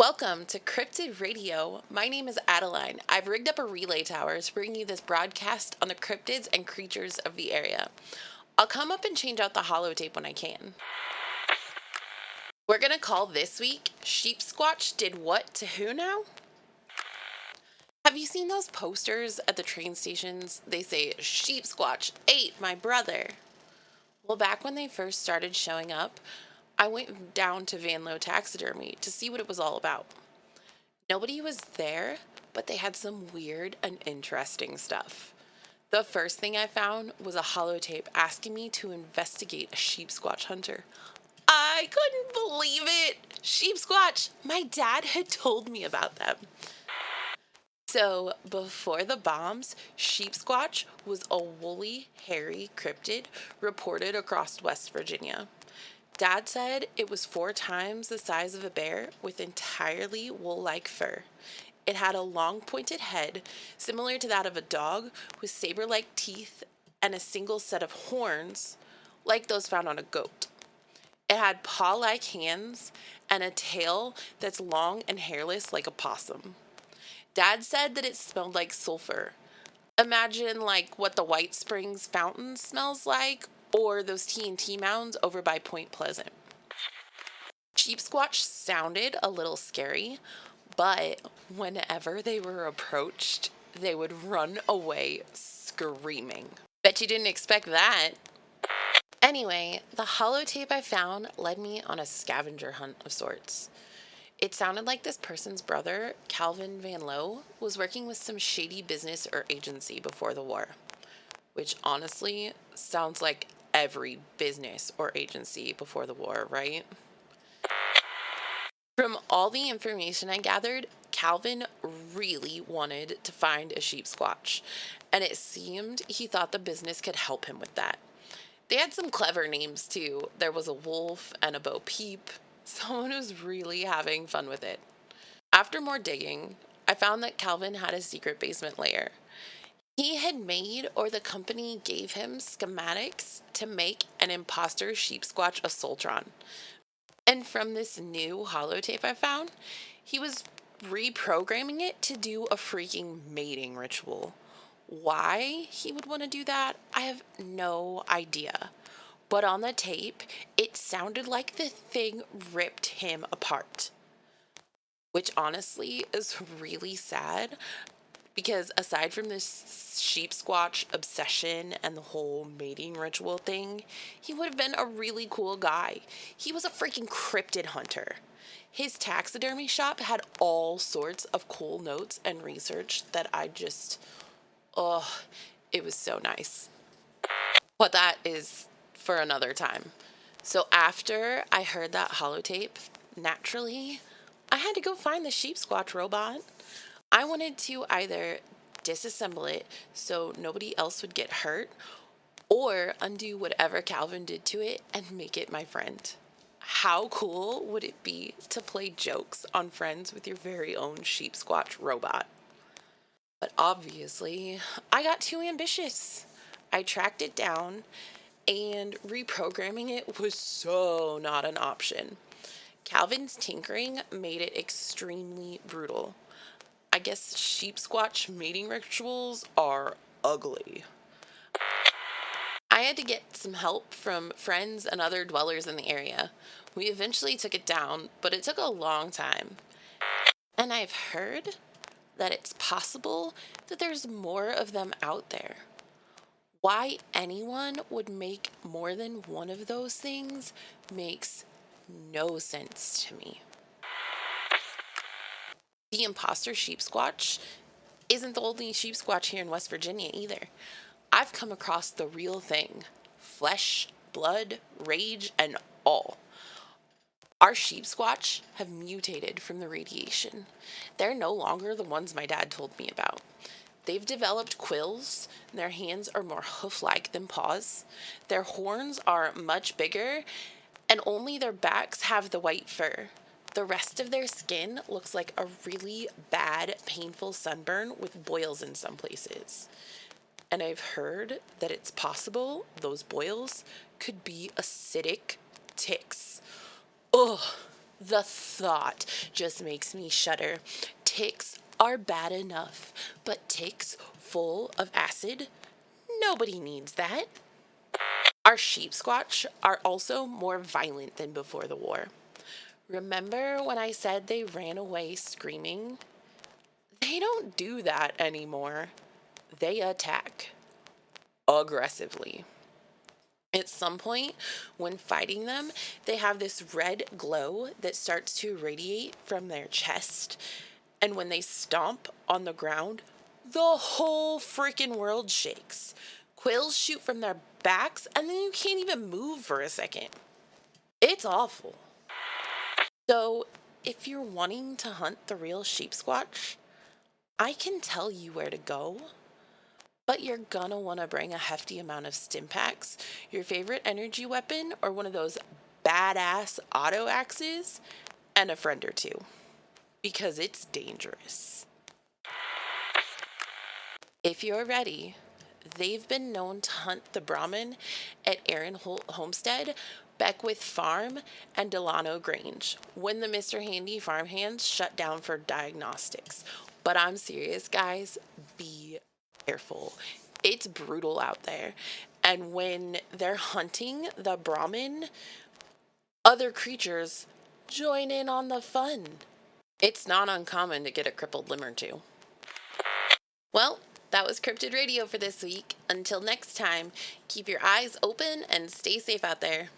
Welcome to Cryptid Radio. My name is Adeline. I've rigged up a relay tower to bring you this broadcast on the cryptids and creatures of the area. I'll come up and change out the holotape when I can. We're going to call this week Sheepsquatch Did What to Who Now? Have you seen those posters at the train stations? They say, Sheepsquatch ate my brother. Well, back when they first started showing up, I went down to Van Low Taxidermy to see what it was all about. Nobody was there, but they had some weird and interesting stuff. The first thing I found was a holotape asking me to investigate a sheepsquatch hunter. I couldn't believe it! Sheepsquatch! My dad had told me about them. So, before the bombs, Sheepsquatch was a woolly, hairy cryptid reported across West Virginia. Dad said it was 4 times the size of a bear with entirely wool-like fur. It had a long pointed head, similar to that of a dog, with saber-like teeth and a single set of horns, like those found on a goat. It had paw-like hands and a tail that's long and hairless like a possum. Dad said that it smelled like sulfur. Imagine like what the White Springs fountain smells like, or those TNT mounds over by Point Pleasant. Sheepsquatch sounded a little scary, but whenever they were approached, they would run away screaming. Bet you didn't expect that. Anyway, the holotape I found led me on a scavenger hunt of sorts. It sounded like this person's brother, Calvin Van Low, was working with some shady business or agency before the war, which honestly sounds like every business or agency before the war, right? From all the information I gathered, Calvin really wanted to find a sheepsquatch, and it seemed he thought the business could help him with that. They had some clever names too. There was a wolf and a Bo Peep. Someone was really having fun with it. After more digging, I found that Calvin had a secret basement lair. He had made, or the company gave him, schematics to make an imposter sheepsquatch assaultron. And from this new holotape I found, he was reprogramming it to do a freaking mating ritual. Why he would want to do that, I have no idea. But on the tape, it sounded like the thing ripped him apart. Which honestly is really sad, because aside from this sheepsquatch obsession and the whole mating ritual thing, he would have been a really cool guy. He was a freaking cryptid hunter. His taxidermy shop had all sorts of cool notes and research that it was so nice. But that is for another time. So after I heard that holotape, naturally, I had to go find the sheepsquatch robot. I wanted to either disassemble it so nobody else would get hurt, or undo whatever Calvin did to it and make it my friend. How cool would it be to play jokes on friends with your very own sheepsquatch robot? But obviously, I got too ambitious. I tracked it down, and reprogramming it was so not an option. Calvin's tinkering made it extremely brutal. I guess sheepsquatch mating rituals are ugly. I had to get some help from friends and other dwellers in the area. We eventually took it down, but it took a long time. And I've heard that it's possible that there's more of them out there. Why anyone would make more than one of those things makes no sense to me. The imposter sheepsquatch isn't the only sheepsquatch here in West Virginia either. I've come across the real thing. Flesh, blood, rage, and all. Our sheepsquatch have mutated from the radiation. They're no longer the ones my dad told me about. They've developed quills, and their hands are more hoof-like than paws. Their horns are much bigger, and only their backs have the white fur. The rest of their skin looks like a really bad, painful sunburn with boils in some places. And I've heard that it's possible those boils could be acidic ticks. Ugh, The thought just makes me shudder. Ticks are bad enough, but ticks full of acid? Nobody needs that. Our sheepsquatch are also more violent than before the war. Remember when I said they ran away screaming? They don't do that anymore. They attack aggressively. At some point, when fighting them, they have this red glow that starts to radiate from their chest. And when they stomp on the ground, the whole freaking world shakes. Quills shoot from their backs, and then you can't even move for a second. It's awful. So, if you're wanting to hunt the real sheepsquatch, I can tell you where to go. But you're gonna want to bring a hefty amount of stim packs, your favorite energy weapon, or one of those badass auto axes, and a friend or two. Because it's dangerous. If you're ready, they've been known to hunt the Brahmin at Aaron Holt Homestead, Beckwith Farm, and Delano Grange when the Mr. Handy farmhands shut down for diagnostics. But I'm serious, guys, be careful. It's brutal out there. And when they're hunting the Brahmin, other creatures join in on the fun. It's not uncommon to get a crippled limb or two. Well, that was Cryptid Radio for this week. Until next time, keep your eyes open and stay safe out there.